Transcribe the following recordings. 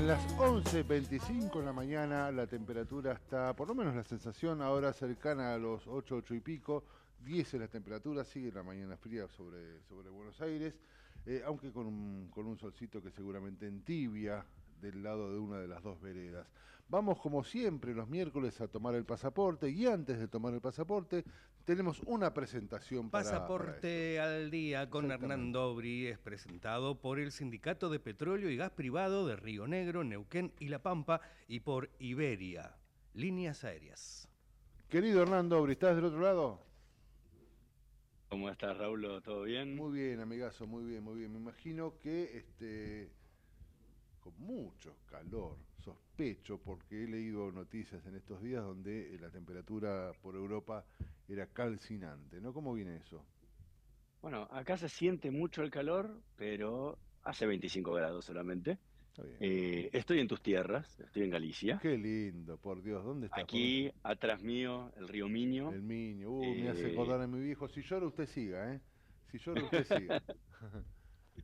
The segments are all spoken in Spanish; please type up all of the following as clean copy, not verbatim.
Bien, las 11:25 de la mañana, la temperatura está, por lo menos la sensación, ahora cercana a los 8 y pico, 10 es la temperatura, sigue la mañana fría sobre Buenos Aires, aunque con un solcito que seguramente entibia del lado de una de las dos veredas. Vamos como siempre los miércoles a tomar el pasaporte y antes de tomar el pasaporte tenemos una presentación para esto. Pasaporte al día con Hernán Exactamente. Dobri es presentado por el Sindicato de Petróleo y Gas Privado de Río Negro, Neuquén y La Pampa y por Iberia, líneas aéreas. Querido Hernán Dobri, ¿estás del otro lado? ¿Cómo estás, Raúl? ¿Todo bien? Muy bien, amigazo, muy bien, muy bien. Me imagino que con mucho calor, sospecho, porque he leído noticias en estos días donde la temperatura por Europa era calcinante, ¿no? ¿Cómo viene eso? Bueno, acá se siente mucho el calor, pero hace 25 grados solamente. Está bien. Estoy en tus tierras, estoy en Galicia. Qué lindo, por Dios, ¿dónde estás? Aquí, atrás mío, el río El Miño. Miño, me hace Eh, acordar a mi viejo. Si llora, usted siga, ¿eh? Si llora, usted siga.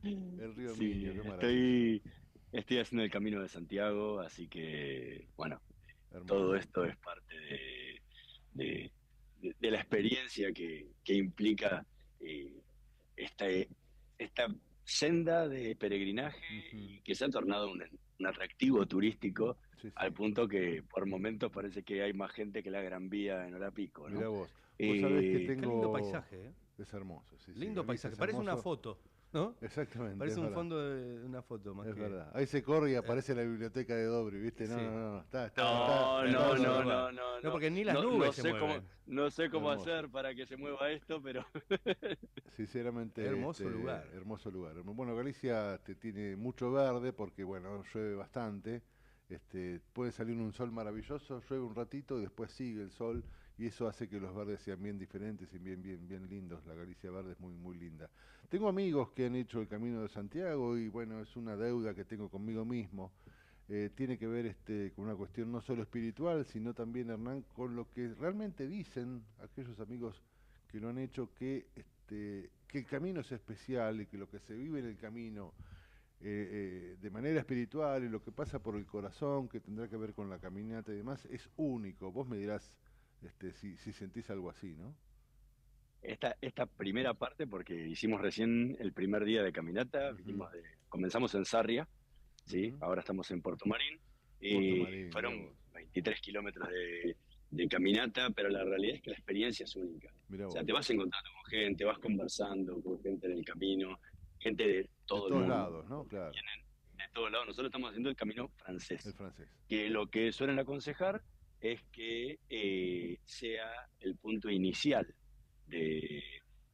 El río sí, Miño, qué maravilla. estoy haciendo el Camino de Santiago, así que, bueno, todo Hermoso. esto es parte de, de la experiencia que implica eh, esta, esta senda de peregrinaje Ujú. y que se ha tornado un atractivo turístico Sí, al sí. punto que por momentos parece que hay más gente que la Gran Vía en hora pico, Mirá ¿no? vos. Vos sabés que Eh, Qué lindo tengo... paisaje, ¿eh? Es hermoso, sí, sí. Lindo Galicia paisaje, es parece una hermoso. foto, ¿no? Exactamente, Parece es un verdad. fondo de una foto más Es que... verdad. Ahí se corre y eh, aparece la biblioteca de Dobri, ¿viste? No, sí, no, no. Está no, no, hermoso no, todo no, lugar. no, No, no, porque ni las no, nubes se mueven. no sé cómo hermoso. hacer para que se mueva esto, pero Sinceramente, Hermoso lugar. hermoso lugar. Bueno, Galicia tiene mucho verde porque, bueno, llueve bastante. Puede salir un sol maravilloso, llueve un ratito y después sigue el sol y eso hace que los verdes sean bien diferentes y bien lindos. La Galicia verde es muy, muy linda. Tengo amigos que han hecho el Camino de Santiago y, bueno, es una deuda que tengo conmigo mismo. Tiene que ver con una cuestión no solo espiritual, sino también, Hernán, con lo que realmente dicen aquellos amigos que lo han hecho, que el camino es especial y que lo que se vive en el camino de manera espiritual y lo que pasa por el corazón, que tendrá que ver con la caminata y demás, es único. Vos me dirás si sentís algo así, ¿no? esta primera parte, porque hicimos recién el primer día de caminata, Ujú, comenzamos en Sarria, ¿sí? ujú. Ahora estamos en Puerto Marín, Puerto Marín, mira fueron vos, 23 kilómetros de caminata, pero la realidad es que la experiencia es única. mira O sea, vos. te vas encontrando con gente, vas conversando con gente en el camino, gente de De todo el todos mundo, lados, ¿no? porque Claro, vienen de todos lados. Nosotros estamos haciendo el camino el francés, francés, que lo que suelen aconsejar es que sea el punto inicial de,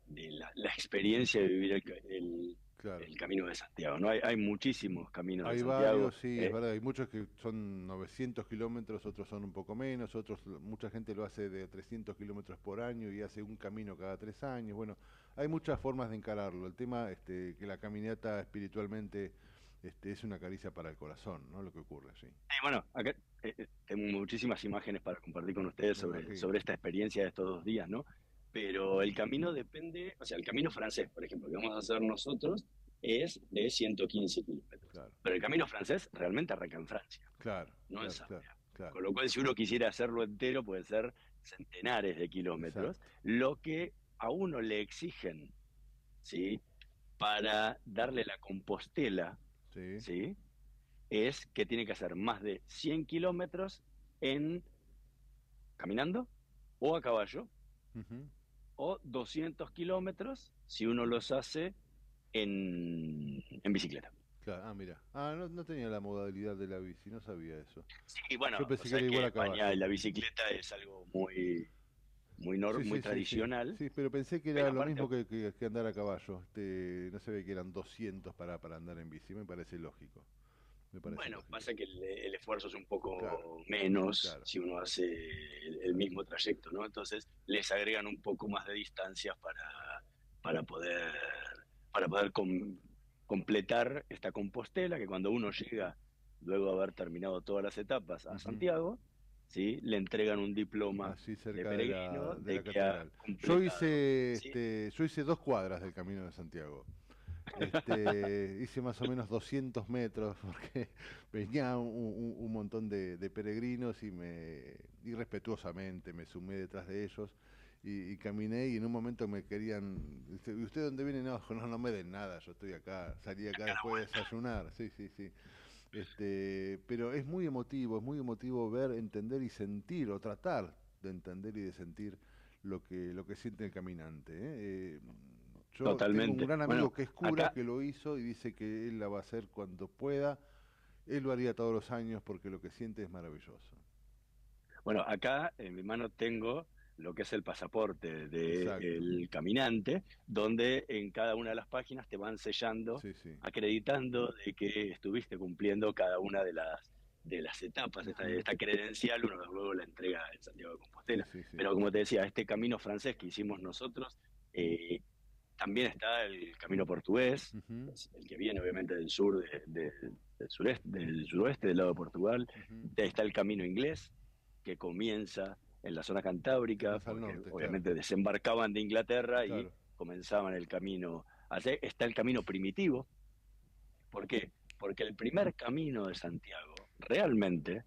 de la experiencia de vivir claro. el Camino de Santiago. ¿No? Hay muchísimos caminos de Hay Santiago. varios, sí, es verdad, hay muchos que son 900 kilómetros, otros son un poco menos, mucha gente lo hace de 300 kilómetros por año y hace un camino cada 3 años. Bueno, hay muchas formas de encararlo. El tema, que la caminata espiritualmente, es una caricia para el corazón, ¿no? Lo que ocurre, sí. Bueno, acá tengo muchísimas imágenes para compartir con ustedes Me sobre imagino. esta experiencia de estos 2 días, ¿no? Pero el camino depende, o sea, el camino francés, por ejemplo, que vamos a hacer nosotros, es de 115 kilómetros. Claro, Pero el camino francés realmente arranca en Francia, claro, no en claro, claro, Sarria. claro. Con lo cual, si uno quisiera hacerlo entero, puede ser centenares de kilómetros, Exacto. lo que a uno le exigen, ¿sí? Para darle la Compostela, Sí. ¿sí? Es que tiene que hacer más de 100 kilómetros en caminando o a caballo, Ujú. o 200 kilómetros si uno los hace en bicicleta. Claro, mira. No tenía la modalidad de la bici, no sabía eso. Sí, Yo bueno, o pensé que sea era igual que a España caballo. la bicicleta es algo Sí, muy sí, sí, sí. tradicional, Sí, pero pensé que era pero lo aparte, mismo que andar a caballo. No sabía que eran 200 para andar en bici. Me parece lógico. Me parece bueno, lógico. pasa que el esfuerzo es un Claro, poco menos claro. si uno hace el mismo trayecto, ¿no? Entonces les agregan un poco más de distancias para poder, para poder completar esta Compostela, que cuando uno llega, luego de haber terminado todas las etapas, a Ujú. Santiago, ¿sí? Le entregan un diploma Así de cerca de peregrino de de la que ha catedral. completado, ¿sí? Yo hice 2 cuadras del Camino de Santiago. Hice más o menos 200 metros porque venía un montón de peregrinos y respetuosamente me sumé detrás de ellos y caminé y en un momento me querían, dice, ¿y usted dónde viene? No, no me den nada, yo estoy acá, salí acá después de desayunar, sí, sí, sí. Pero es muy emotivo ver, entender y sentir, o tratar de entender y de sentir lo que siente el caminante. Yo tengo un Totalmente. gran amigo Bueno, que es cura, acá, que lo hizo y dice que él la va a hacer cuando pueda. Él lo haría todos los años porque lo que siente es maravilloso. acá en mi mano tengo lo que es el pasaporte Exacto. del caminante, donde en cada una de las páginas te van sellando, Sí, sí. acreditando de que estuviste cumpliendo cada una de las etapas. Ujú. Esta credencial uno luego la entrega en Santiago de Sí, Compostela. sí, sí. Pero como te decía, este camino francés que hicimos nosotros, eh, también está el camino portugués, Ujú, el que viene obviamente del sur, del sureste, del suroeste, del lado de Portugal. ujú. Está el camino inglés, que comienza en la zona cantábrica, Más al porque norte, claro. obviamente desembarcaban de Inglaterra y Claro. comenzaban el camino. Está el camino primitivo. ¿Por qué? Porque el primer camino de Santiago realmente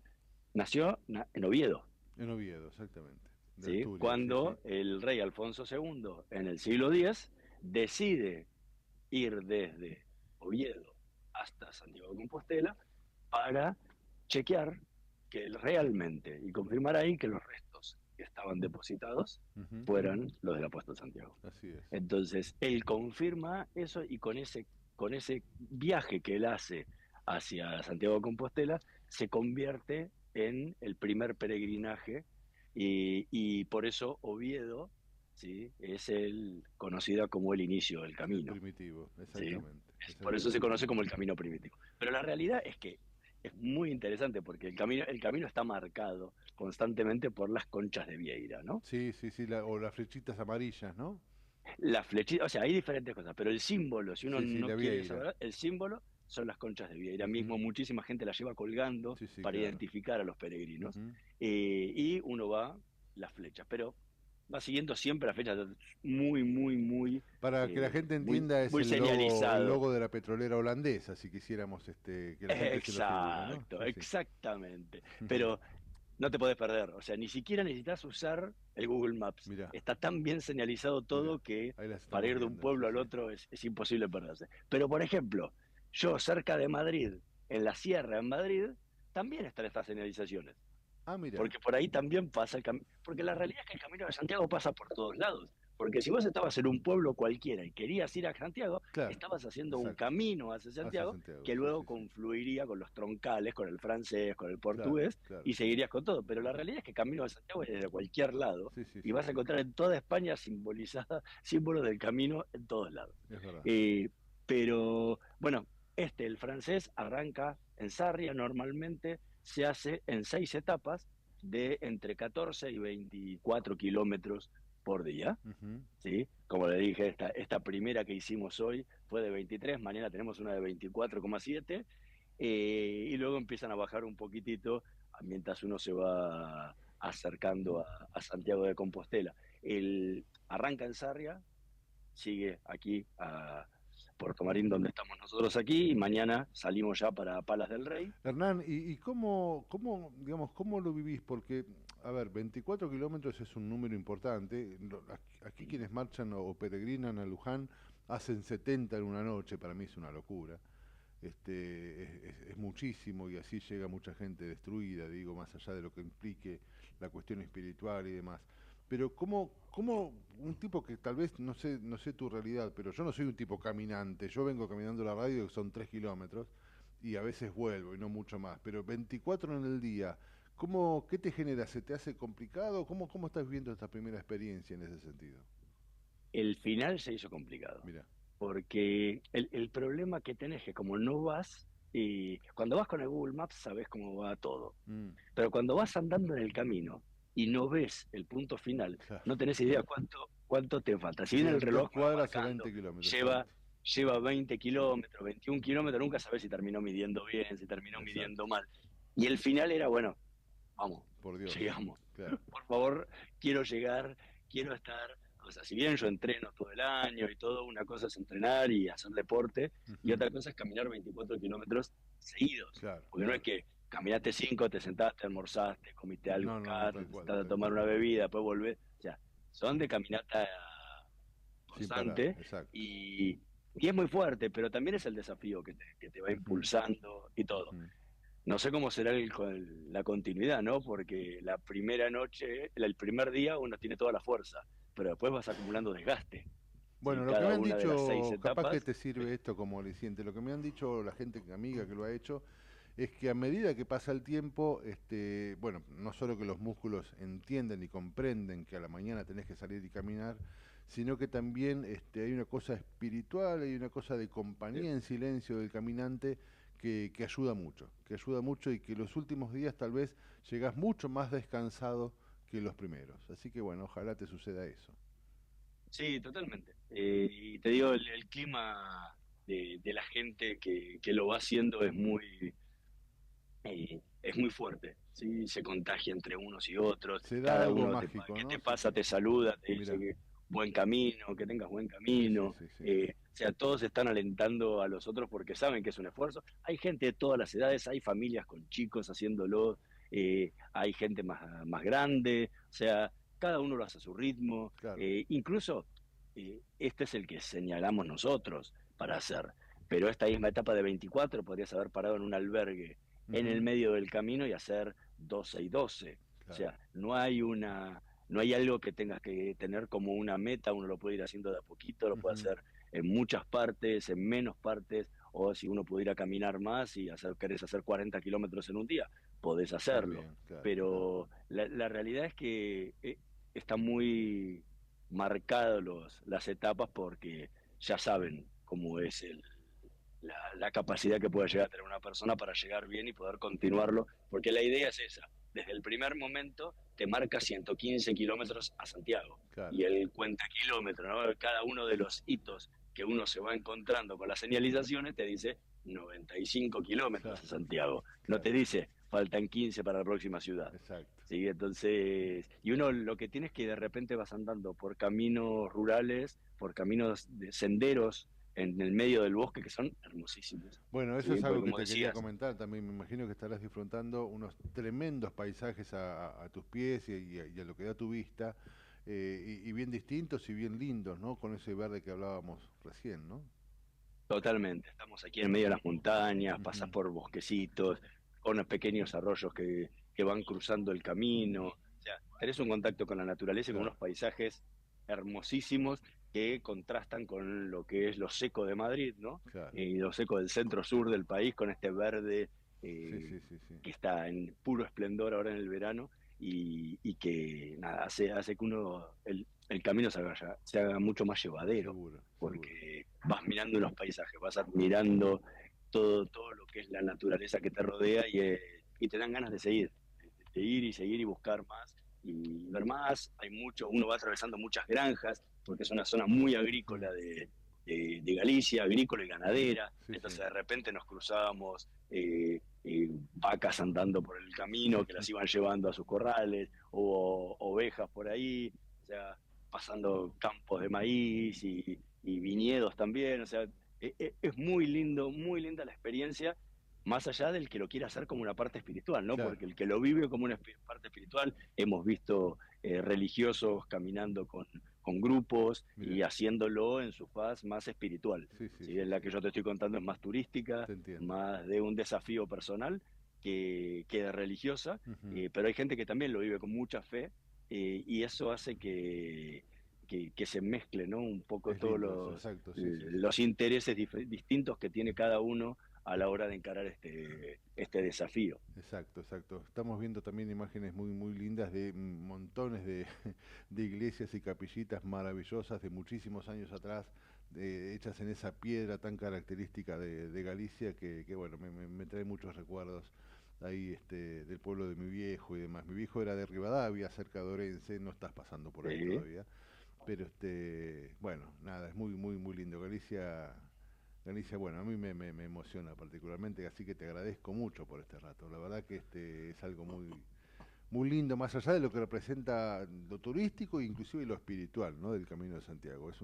nació en Oviedo. En Oviedo, exactamente. De ¿Sí? Asturias, sí, sí. Cuando el rey Alfonso II, en el siglo X, decide ir desde Oviedo hasta Santiago de Compostela para chequear que realmente y confirmar ahí que los restos que estaban depositados Ujú. fueran los del apóstol Santiago. Así es. Entonces, él confirma eso y con ese viaje que él hace hacia Santiago de Compostela, se convierte en el primer peregrinaje y por eso Oviedo, ¿sí? Es el conocida como el inicio del Es el camino. primitivo, ¿Sí? exactamente. Por eso se Exactamente. conoce como el camino primitivo. Pero la realidad es que es muy interesante porque el camino está marcado constantemente por las conchas de Vieira, ¿no? Sí, sí, sí, o las flechitas amarillas, ¿no? La flechita, o sea, hay diferentes cosas, pero el símbolo, si uno Sí, sí, no la quiere vieira. saber, el símbolo son las conchas de Vieira Ujú. mismo. Muchísima gente la lleva colgando Sí, sí, para claro. identificar a los peregrinos. Ujú. Y uno va las flechas, pero va siguiendo siempre las flechas muy, muy, muy, Para que la gente muy, entienda, es muy el señalizado. logo de la petrolera holandesa, si quisiéramos que la gente se lo figure, ¿no? Exacto, Sí, sí. exactamente. Ujú. Pero no te podés perder, o sea, ni siquiera necesitas usar el Google Maps. Mirá, Está tan bien señalizado mirá. todo que Ahí las para estamos ir de un viendo, sí, pueblo al sí. otro es imposible perderse. Pero, por ejemplo, yo cerca de Madrid, en la sierra en Madrid, también están estas señalizaciones Ah, mirá, porque por ahí también pasa el camino, porque la realidad es que el camino de Santiago pasa por todos lados, porque si vos estabas en un pueblo cualquiera y querías ir a Santiago, claro, estabas haciendo un exacto. camino hacia Hacia Santiago Santiago, que sí, luego sí, sí. confluiría con los troncales, con el francés, con el Claro, portugués, claro. y seguirías con todo, pero la realidad es que el camino de Santiago es desde cualquier lado, Sí, sí, y sí, vas a sí. encontrar en toda España simbolizada símbolos del camino en todos lados. Es verdad. Eh, pero bueno, el francés, arranca en Sarria normalmente, se hace en 6 etapas de entre 14 y 24 kilómetros por día. Ujú. ¿Sí? Como le dije, esta primera que hicimos hoy fue de 23, mañana tenemos una de 24,7 y luego empiezan a bajar un poquitito mientras uno se va acercando a Santiago de Compostela. Arranca en Sarria, sigue aquí a Puerto Marín, donde estamos nosotros aquí, y mañana salimos ya para Palas del Rey. Hernán, ¿y digamos, cómo lo vivís? Porque, a ver, 24 kilómetros es un número importante. Aquí quienes marchan o peregrinan a Luján hacen 70 en una noche, para mí es una locura. Es muchísimo y así llega mucha gente destruida, digo, más allá de lo que implique la cuestión espiritual y demás. Pero cómo un tipo que tal vez, no sé tu realidad, pero yo no soy un tipo caminante, yo vengo caminando a la radio que son 3 kilómetros y a veces vuelvo y no mucho más, pero 24 en el día, ¿qué te genera? ¿Se te hace complicado? ¿Cómo estás viendo esta primera experiencia en ese sentido? El final se hizo complicado, Mira, porque el problema que tenés es que como no vas, y cuando vas con el Google Maps sabes cómo va todo, mm, pero cuando vas andando en el camino y no ves el punto final, claro. no tenés idea cuánto te falta. Si Si bien el en dos reloj va cuadras o marcando, 20 kilómetros, lleva, exacto, lleva 20 kilómetros, 21 kilómetros, nunca sabes si terminó midiendo bien, si terminó exacto, midiendo mal. Y el final era, bueno, vamos, por Dios, llegamos. claro. Por favor, quiero llegar, quiero estar O sea, si bien yo entreno todo el año y todo, una cosa es entrenar y hacer deporte, y Ujú. otra cosa es caminar 24 kilómetros seguidos. Claro, Porque no es claro. que caminaste 5, te sentaste, almorzaste, comiste algo No, no, no, acá, te tal cual, sentaste a tal tomar cual. una bebida, después volvés. O sea, son de caminata Sin parar, constante exacto. y es muy fuerte, pero también es el desafío que te va Ujú, impulsando y todo. ujú. No sé cómo será la continuidad, ¿no? Porque la primera noche, el primer día uno tiene toda la fuerza, pero después vas acumulando desgaste. ¿Sí? Bueno, lo que me Cada han una de las 6 dicho, capaz que etapas, te sirve esto como aliciente, lo que me han dicho la gente amiga que lo ha hecho, es que a medida que pasa el tiempo, bueno, no solo que los músculos entienden y comprenden que a la mañana tenés que salir y caminar, sino que también hay una cosa espiritual, hay una cosa de eh, compañía en silencio del caminante que ayuda mucho y que los últimos días tal vez llegás mucho más descansado que los primeros. Así que bueno, ojalá te suceda eso. sí, totalmente. Y te digo, el clima de la gente que lo va haciendo es muy fuerte, ¿sí? Se contagia entre unos y otros, Se da cada algo uno mágico, que ¿no? te Sí, pasa sí. te saluda, te dice Mira, que buen camino, que tengas buen sí, sí, camino, sí, sí. o sea, todos están alentando a los otros porque saben que es un esfuerzo. Hay gente de todas las edades, hay familias con chicos haciéndolo, hay gente más grande, o sea, cada uno lo hace a su ritmo, Claro. incluso este es el que señalamos nosotros para hacer, pero esta misma etapa de 24 podrías haber parado en un albergue en el Ujú, medio del camino y hacer 12 y 12. O claro. sea, no hay algo que tengas que tener como una meta, uno lo puede ir haciendo de a poquito, lo puede Ujú, hacer en muchas partes, en menos partes, o si uno pudiera caminar más y querés hacer 40 kilómetros en un día, podés hacerlo. también, claro, claro. Pero la realidad es que está muy marcado las etapas porque ya saben cómo es la capacidad que puede llegar a tener una persona para llegar bien y poder continuarlo, porque la idea es esa. Desde el primer momento te marca 115 kilómetros a Santiago Claro, y el cuenta kilómetro, ¿no? Cada uno de los hitos que uno se va encontrando con las señalizaciones te dice 95 kilómetros claro, a Santiago, no claro. te dice faltan 15 para la próxima ciudad. Exacto. ¿Sí? Entonces, y uno lo que tiene es que de repente vas andando por caminos rurales, por caminos de senderos en el medio del bosque que son hermosísimos. Bueno, eso ¿Sí? es Porque algo que como te quería decías, comentar también. Me imagino que estarás disfrutando unos tremendos paisajes a tus pies y a lo que da tu vista, y bien distintos y bien lindos, ¿no? Con ese verde que hablábamos recién, ¿no? totalmente, estamos aquí en medio de las montañas, pasas Ujú, por bosquecitos, con unos pequeños arroyos que van cruzando el camino. O sea, tenés un contacto con la naturaleza y con claro, unos paisajes hermosísimos que contrastan con lo que es lo seco de Madrid, ¿no? claro. Y lo seco del centro sur del país con este verde Sí, eh, sí, sí, sí. que está en puro esplendor ahora en el verano y que nada, hace que el camino se haga mucho más llevadero, Seguro, seguro. porque vas mirando los paisajes, vas admirando todo lo que es la naturaleza que te rodea y te dan ganas de seguir, de ir y seguir y buscar más y ver más. Hay mucho, uno va atravesando muchas granjas, porque es una zona muy Ujú, agrícola de Galicia, agrícola y ganadera. sí, sí. Entonces de repente nos cruzábamos vacas andando por el camino que las iban llevando a sus corrales, o ovejas por ahí, o sea, pasando campos de maíz y viñedos también, o sea, es muy linda la experiencia, más allá del que lo quiera hacer como una parte espiritual, ¿no? Claro, Porque el que lo vive como una parte espiritual, hemos visto religiosos caminando con grupos mira. y haciéndolo en su faz más espiritual. Sí, sí, ¿Sí? sí, En la sí. que yo te estoy contando es más turística, Te entiendo. más de un desafío personal que de religiosa, Ujú, pero hay gente que también lo vive con mucha fe y eso hace que se mezcle, ¿no? Un poco es todos lindo eso, exacto, sí, sí, sí. los intereses distintos que tiene cada uno a la hora de encarar este desafío. Exacto, exacto. Estamos viendo también imágenes muy, muy lindas de montones de, de iglesias y capillitas maravillosas de muchísimos años atrás, hechas en esa piedra tan característica de Galicia que, bueno, me trae muchos recuerdos ahí del pueblo de mi viejo y demás. Mi viejo era de Rivadavia, cerca de Orense, no estás pasando por ahí ¿Sí? todavía, pero bueno, nada, es muy, muy, muy lindo. Galicia, bueno, a mí me emociona particularmente, así que te agradezco mucho por este rato. La verdad que es algo muy, muy lindo, más allá de lo que representa lo turístico e inclusive lo espiritual, ¿no? Del Camino de Santiago. Es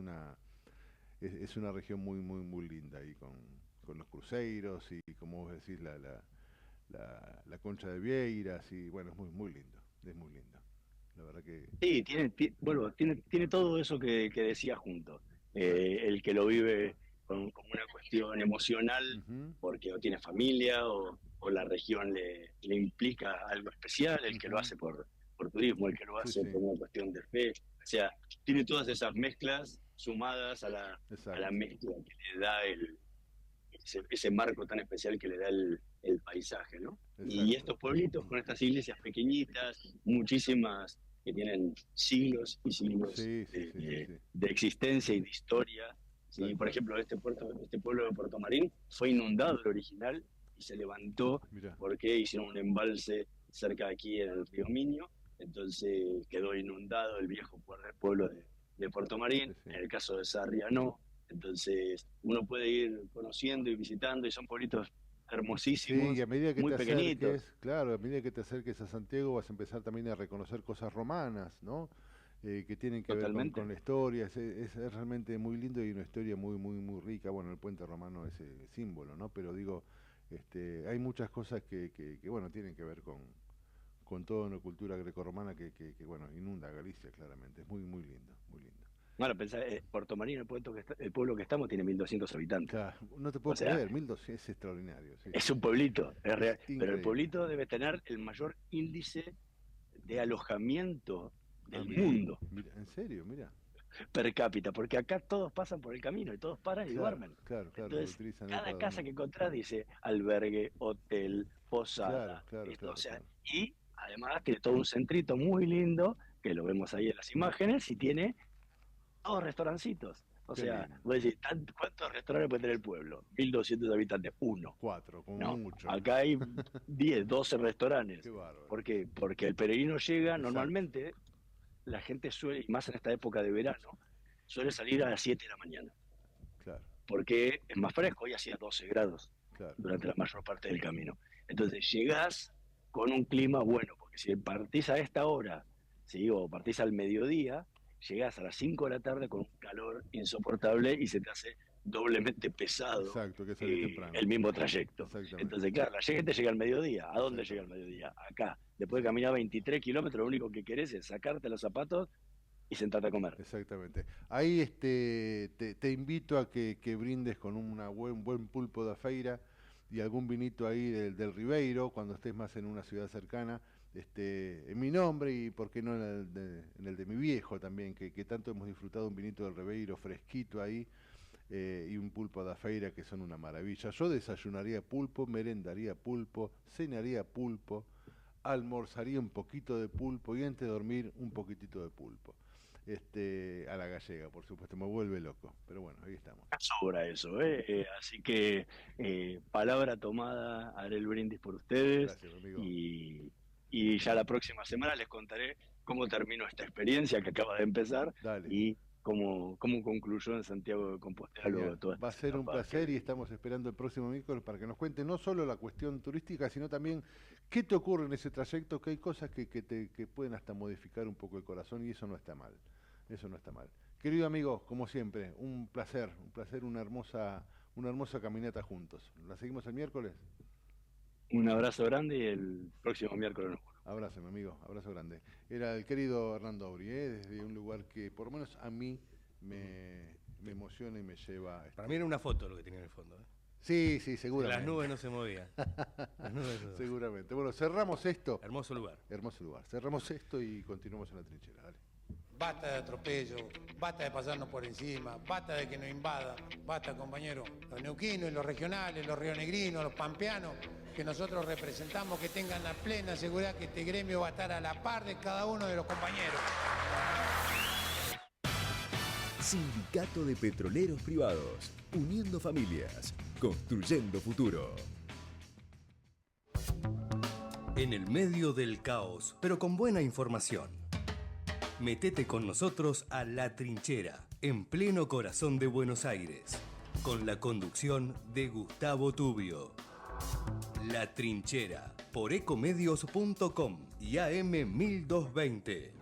una región muy linda ahí con los cruceros y, como vos decís, la Concha de Vieiras y bueno, es muy lindo, es muy lindo. La verdad que... Sí, tiene todo eso que decía junto. El que lo vive con una cuestión emocional, Ujú, porque o tiene familia o la región le implica algo especial, el que lo ujú. hace por turismo, el que lo Sí, hace sí, por una cuestión de fe. O sea, tiene todas esas mezclas sumadas a la exacto, mezcla que le da ese marco tan especial que le da el paisaje, ¿no? Y exacto. estos pueblitos con estas iglesias pequeñitas, muchísimas que tienen siglos y siglos Sí, sí, sí, sí, sí, de existencia y de historia. tal ¿Sí? Por cual. ejemplo, este pueblo de Puerto Marín fue inundado el original y se levantó Mira, porque hicieron un embalse cerca de aquí en el río Miño, entonces quedó inundado el viejo pueblo de Puerto sí, Marín. sí. En el caso de Sarria no. Entonces uno puede ir conociendo y visitando y son pueblitos Sí, y hermosísimos, a medida que muy te pequeñitos, acerques, claro, a medida que te acerques a Santiago vas a empezar también a reconocer cosas romanas, ¿no? Que tienen que ver con totalmente. la historia, es realmente muy lindo y una historia muy rica. Bueno, el puente romano es el símbolo, ¿no? Pero digo, hay muchas cosas que, bueno, tienen que ver con toda una cultura grecorromana que, bueno, inunda Galicia claramente. Es muy lindo, muy lindo. Bueno, pensá, Puerto Marín, el pueblo que estamos, tiene 1.200 habitantes. Claro, no te O puedo sea, creer, 1200 es extraordinario, sí, es sí, un sí. pueblito, es Es real, pero el increíble. pueblito debe tener el mayor índice de alojamiento Ah, del mira, mundo mira, en serio, mira. per cápita, porque acá todos pasan por el camino y todos paran y Claro, duermen. claro, lo Entonces, utilizan ahí cada para casa dormir. que encontrás dice albergue, hotel, Claro, posada, claro, esto, o claro, sea, claro. y además tiene todo un centrito muy lindo, que lo vemos ahí en las imágenes, y tiene todos restaurancitos. O Qué sea, lindo. vos decís, ¿cuántos restaurantes puede tener el pueblo? 1.200 habitantes, uno. 4, como No, mucho. acá hay 10, 12 Qué restaurantes. bárbaro. ¿Por qué? Porque el peregrino llega, Exacto, normalmente la gente suele, y más en esta época de verano, suele salir a las 7 de la mañana, claro, porque es más fresco, hoy hacía 12 grados claro. durante la mayor parte del camino. Entonces llegás con un clima bueno, porque si partís a esta hora, ¿sí? O partís al mediodía, llegás a las 5 de la tarde con un calor insoportable y se te hace doblemente pesado Exacto, que salir temprano. el mismo trayecto. Exactamente, Entonces, claro, la gente llega al mediodía. ¿A dónde llega al exactamente. mediodía? Acá. Después de Exacto. caminar 23 kilómetros, lo único que querés es sacarte los zapatos y sentarte a comer. Exactamente. Ahí te invito a que brindes con un buen pulpo de feira y algún vinito ahí del Ribeiro cuando estés más en una ciudad cercana, en mi nombre y por qué no en el de mi viejo también, que tanto hemos disfrutado un vinito del Ribeiro fresquito ahí y un pulpo de feira que son una maravilla. Yo desayunaría pulpo, merendaría pulpo, cenaría pulpo, almorzaría un poquito de pulpo y antes de dormir un poquitito de pulpo. A la gallega, por supuesto, me vuelve loco. Pero bueno, ahí estamos. Sobra eso, ¿eh? Así que palabra tomada, haré el brindis por ustedes Gracias, amigo. y ya la próxima semana les contaré cómo terminó esta experiencia que acaba de empezar Dale, y cómo concluyó en Santiago de Compostela luego genial. de todas Va a estas ser un etapas que placer y vivimos. estamos esperando el próximo miércoles para que nos cuente no solo la cuestión turística, sino también qué te ocurre en ese trayecto, que hay cosas que pueden hasta modificar un poco el corazón y eso no está mal. Eso no está mal. Querido amigo, como siempre, un placer, una hermosa caminata juntos. ¿La seguimos el miércoles? Un abrazo grande y el próximo miércoles nos vemos. Abrazo, mi amigo, abrazo grande. Era el querido Hernando Auri, desde un lugar que por lo menos a mí me emociona y me lleva. Para mí era una foto lo que tenía en el fondo. ¿Eh? Sí, sí, Las seguramente. nubes no se movían. Las nubes no se movían. Seguramente. Bueno, cerramos esto. Hermoso lugar. Hermoso lugar. Cerramos esto y continuamos en la trinchera. Dale. Basta de atropello, basta de pasarnos por encima, basta de que nos invada, basta, compañeros, los neuquinos y los regionales, los rionegrinos, los pampeanos, que nosotros representamos, que tengan la plena seguridad que este gremio va a estar a la par de cada uno de los compañeros. Sindicato de Petroleros Privados, uniendo familias, construyendo futuro. En el medio del caos, pero con buena información. Metete con nosotros a La Trinchera, en pleno corazón de Buenos Aires, con la conducción de Gustavo Tubio. La Trinchera, por ecomedios.com y AM 1220.